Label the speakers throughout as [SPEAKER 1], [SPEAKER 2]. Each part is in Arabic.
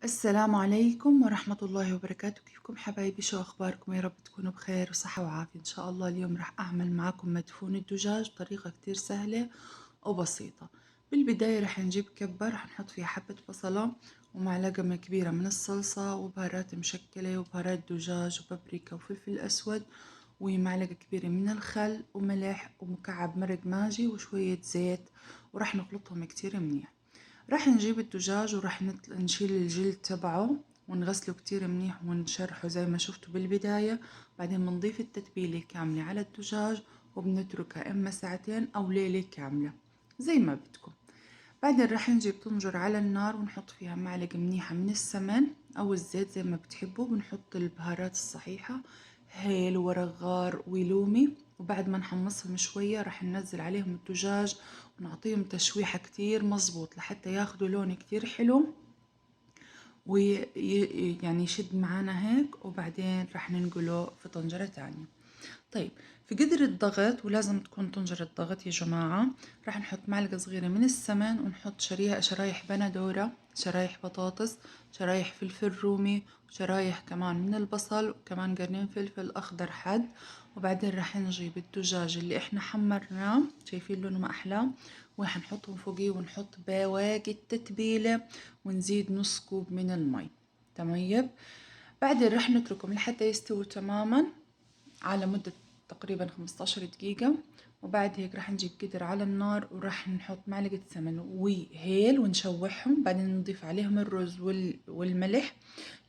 [SPEAKER 1] السلام عليكم ورحمة الله وبركاته. كيفكم حبايبي؟ شو أخباركم؟ يا رب تكونوا بخير وصحة وعافية إن شاء الله. اليوم راح أعمل معاكم مدفون الدجاج بطريقة كتير سهلة وبسيطة. بالبداية راح نجيب كبة، راح نحط فيها حبة بصلة ومعلقة كبيرة من الصلصة وبهارات مشكلة وبهارات دجاج وبابريكا وفلفل أسود ومعلقة كبيرة من الخل وملح ومكعب مرق ماجي وشوية زيت، وراح نخلطهم كتير منيح. راح نجيب الدجاج وراح نشيل الجلد تبعه ونغسله كتير منيح ونشرحه زي ما شفتوا بالبداية. بعدين بنضيف التتبيلة كاملة على الدجاج وبنتركها إما ساعتين أو ليلة كاملة زي ما بدكم. بعدين راح نجيب طنجرة على النار ونحط فيها معلقة منيحة من السمن أو الزيت زي ما بتحبوا. بنحط البهارات الصحيحة، هيل ورق غار ولومي، وبعد ما نحمصهم شوية راح ننزل عليهم الدجاج ونعطيهم تشويحة كتير مظبوط لحتى ياخدوا لون كتير حلو ويعني يشد معانا هيك، وبعدين راح ننقله في طنجرة تانية. طيب، في قدر الضغط، ولازم تكون طنجرة ضغط يا جماعة، راح نحط معلقة صغيرة من السمن ونحط شرايح بندورة، شرايح بطاطس، شرايح فلفل رومي، وشرايح كمان من البصل، وكمان قرنين فلفل أخضر حد. وبعدين راح نجيب الدجاج اللي احنا حمرناه، شايفين لونه ما أحلاه، وراح نحطهم فوقيه ونحط بواقي التتبيلة ونزيد نص كوب من المي. تمام. بعدين راح نتركهم لحتى يستووا تماما على مدة تقريبا 15 دقيقة. وبعد هيك راح نجيب قدر على النار وراح نحط معلقة سمن وهيل ونشوحهم، بعدين نضيف عليهم الرز والملح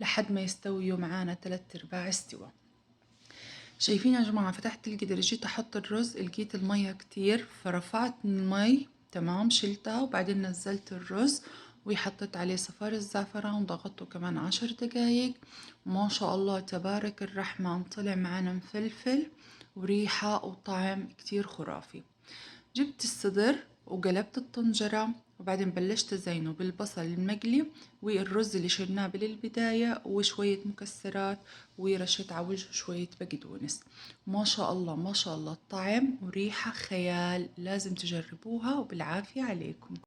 [SPEAKER 1] لحد ما يستويوا معانا 3/4 استوى. شايفين يا جماعة؟ فتحت القدر، جيت أحط الرز لقيت المية كتير فرفعت المي، تمام، شلتها وبعدين نزلت الرز وحطيت عليه صفار الزعفران وضغطته كمان 10 دقايق. ما شاء الله تبارك الرحمن، طلع معانا مفلفل وريحة وطعم كتير خرافي. جبت الصدر وقلبت الطنجرة وبعدين بلشت أزينه بالبصل المقلي والرز اللي شلناه بالبداية وشوية مكسرات ورشيت على وجهه شوية بقدونس. ما شاء الله ما شاء الله، الطعم وريحة خيال، لازم تجربوها وبالعافية عليكم.